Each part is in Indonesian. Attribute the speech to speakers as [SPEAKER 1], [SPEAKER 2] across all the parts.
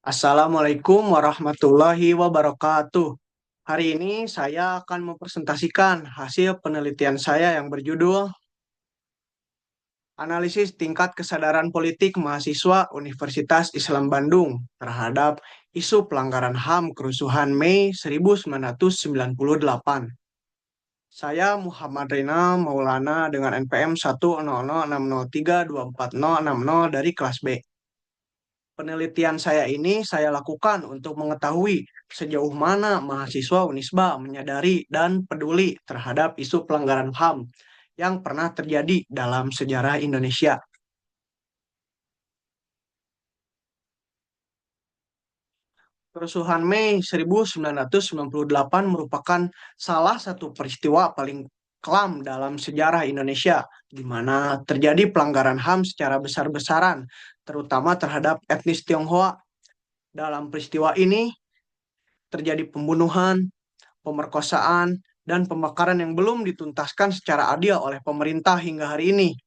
[SPEAKER 1] Assalamualaikum warahmatullahi wabarakatuh. Hari ini saya akan mempresentasikan hasil penelitian saya yang berjudul Analisis Tingkat Kesadaran Politik Mahasiswa Universitas Islam Bandung terhadap isu pelanggaran HAM kerusuhan Mei 1998. Saya Muhammad Rina Maulana dengan NPM 1006034024060 dari kelas B. Penelitian saya ini saya lakukan untuk mengetahui sejauh mana mahasiswa Unisba menyadari dan peduli terhadap isu pelanggaran HAM yang pernah terjadi dalam sejarah Indonesia. Kerusuhan Mei 1998 merupakan salah satu peristiwa paling kelam dalam sejarah Indonesia, di mana terjadi pelanggaran HAM secara besar-besaran, terutama terhadap etnis Tionghoa. Dalam peristiwa ini, terjadi pembunuhan, pemerkosaan, dan pembakaran yang belum dituntaskan secara adil oleh pemerintah hingga hari ini.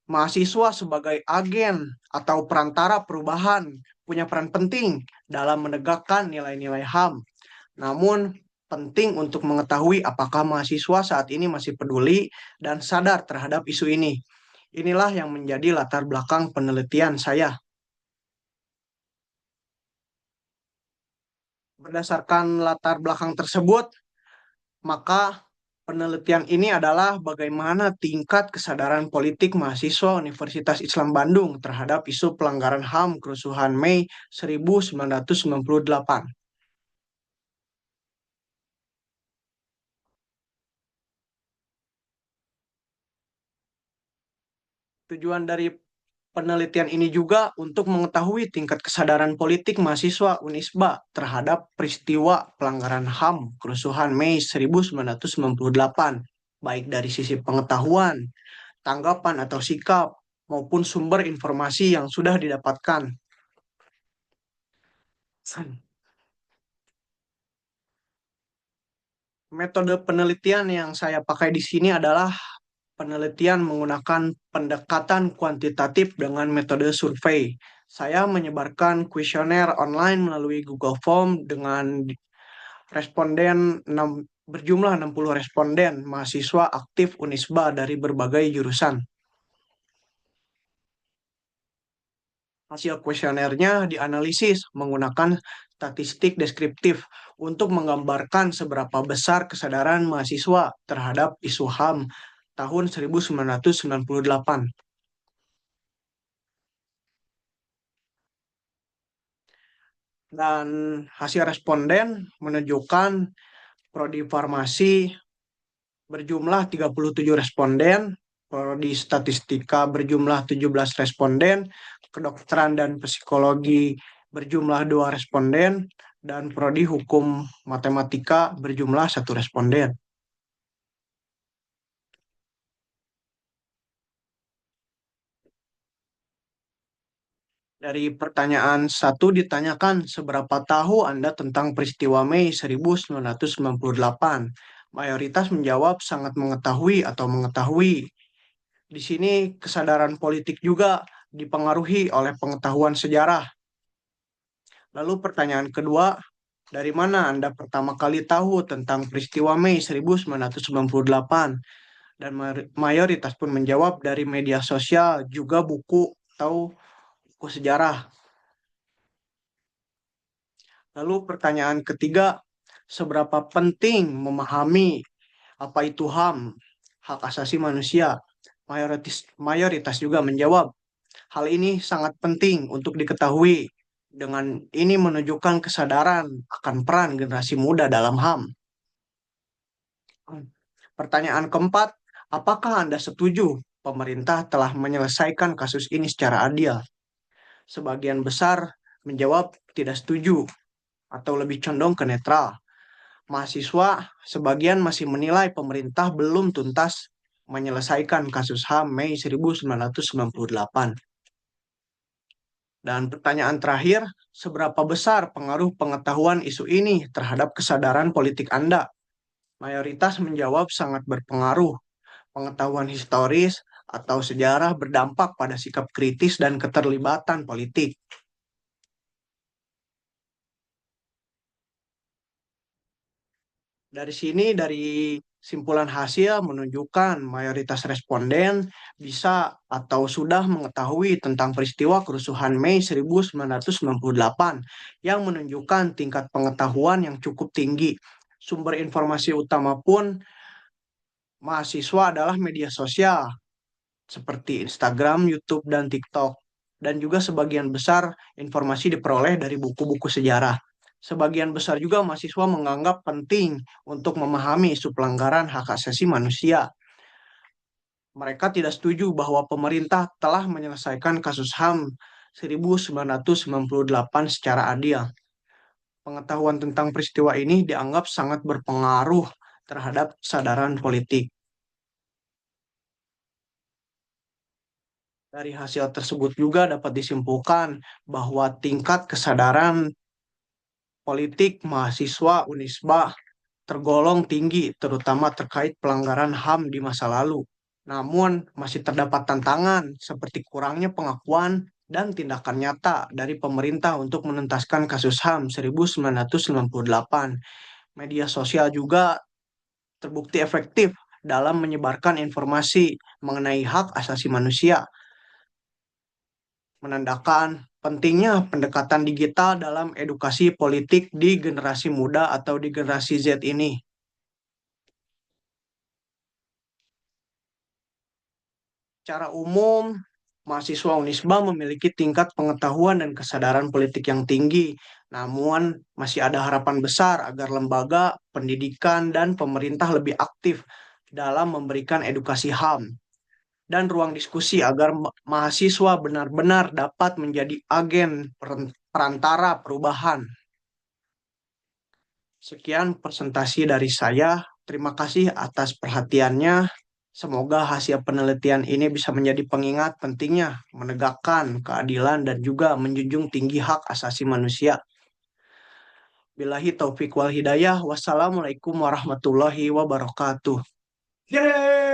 [SPEAKER 1] Mahasiswa sebagai agen atau perantara perubahan punya peran penting dalam menegakkan nilai-nilai HAM. Namun, penting untuk mengetahui apakah mahasiswa saat ini masih peduli dan sadar terhadap isu ini. Inilah yang menjadi latar belakang penelitian saya. Berdasarkan latar belakang tersebut, maka penelitian ini adalah bagaimana tingkat kesadaran politik mahasiswa Universitas Islam Bandung terhadap isu pelanggaran HAM kerusuhan Mei 1998. Tujuan dari penelitian ini juga untuk mengetahui tingkat kesadaran politik mahasiswa Unisba terhadap peristiwa pelanggaran HAM kerusuhan Mei 1998, baik dari sisi pengetahuan, tanggapan atau sikap, maupun sumber informasi yang sudah didapatkan. Metode penelitian yang saya pakai di sini adalah penelitian menggunakan pendekatan kuantitatif dengan metode survei. Saya menyebarkan kuesioner online melalui Google Form dengan responden berjumlah 60 responden mahasiswa aktif Unisba dari berbagai jurusan. Hasil kuesionernya dianalisis menggunakan statistik deskriptif untuk menggambarkan seberapa besar kesadaran mahasiswa terhadap isu HAM tahun 1998. Dan hasil responden menunjukkan prodi farmasi berjumlah 37 responden, prodi statistika berjumlah 17 responden, kedokteran dan psikologi berjumlah 2 responden, dan prodi hukum matematika berjumlah 1 responden. Dari pertanyaan satu ditanyakan seberapa tahu Anda tentang peristiwa Mei 1998. Mayoritas menjawab sangat mengetahui atau mengetahui. Di sini kesadaran politik juga dipengaruhi oleh pengetahuan sejarah. Lalu pertanyaan kedua, dari mana Anda pertama kali tahu tentang peristiwa Mei 1998? Dan mayoritas pun menjawab dari media sosial, juga buku atau buku sejarah. Lalu pertanyaan ketiga, seberapa penting memahami apa itu HAM, hak asasi manusia? Mayoritas juga menjawab, hal ini sangat penting untuk diketahui. Dengan ini menunjukkan kesadaran akan peran generasi muda dalam HAM. Pertanyaan keempat, apakah Anda setuju pemerintah telah menyelesaikan kasus ini secara adil? Sebagian besar menjawab tidak setuju atau lebih condong ke netral. Mahasiswa sebagian masih menilai pemerintah belum tuntas menyelesaikan kasus HAM Mei 1998. Dan pertanyaan terakhir, seberapa besar pengaruh pengetahuan isu ini terhadap kesadaran politik Anda? Mayoritas menjawab sangat berpengaruh. Pengetahuan historis atau sejarah berdampak pada sikap kritis dan keterlibatan politik. Dari sini, dari simpulan hasil menunjukkan mayoritas responden bisa atau sudah mengetahui tentang peristiwa kerusuhan Mei 1998 yang menunjukkan tingkat pengetahuan yang cukup tinggi. Sumber informasi utama pun mahasiswa adalah media sosial seperti Instagram, YouTube, dan TikTok. Dan juga sebagian besar informasi diperoleh dari buku-buku sejarah. Sebagian besar juga mahasiswa menganggap penting untuk memahami isu pelanggaran hak asasi manusia. Mereka tidak setuju bahwa pemerintah telah menyelesaikan kasus HAM 1998 secara adil. Pengetahuan tentang peristiwa ini dianggap sangat berpengaruh terhadap kesadaran politik. Dari hasil tersebut juga dapat disimpulkan bahwa tingkat kesadaran politik mahasiswa Unisba tergolong tinggi, terutama terkait pelanggaran HAM di masa lalu. Namun, masih terdapat tantangan seperti kurangnya pengakuan dan tindakan nyata dari pemerintah untuk menuntaskan kasus HAM 1998. Media sosial juga terbukti efektif dalam menyebarkan informasi mengenai hak asasi manusia, menandakan pentingnya pendekatan digital dalam edukasi politik di generasi muda atau di generasi Z ini. Secara umum, mahasiswa Unisba memiliki tingkat pengetahuan dan kesadaran politik yang tinggi, namun masih ada harapan besar agar lembaga, pendidikan, dan pemerintah lebih aktif dalam memberikan edukasi HAM dan ruang diskusi agar mahasiswa benar-benar dapat menjadi agen perantara perubahan. Sekian presentasi dari saya. Terima kasih atas perhatiannya. Semoga hasil penelitian ini bisa menjadi pengingat pentingnya menegakkan keadilan dan juga menjunjung tinggi hak asasi manusia. Billahi taufik wal hidayah. Wassalamualaikum warahmatullahi wabarakatuh. Yeay!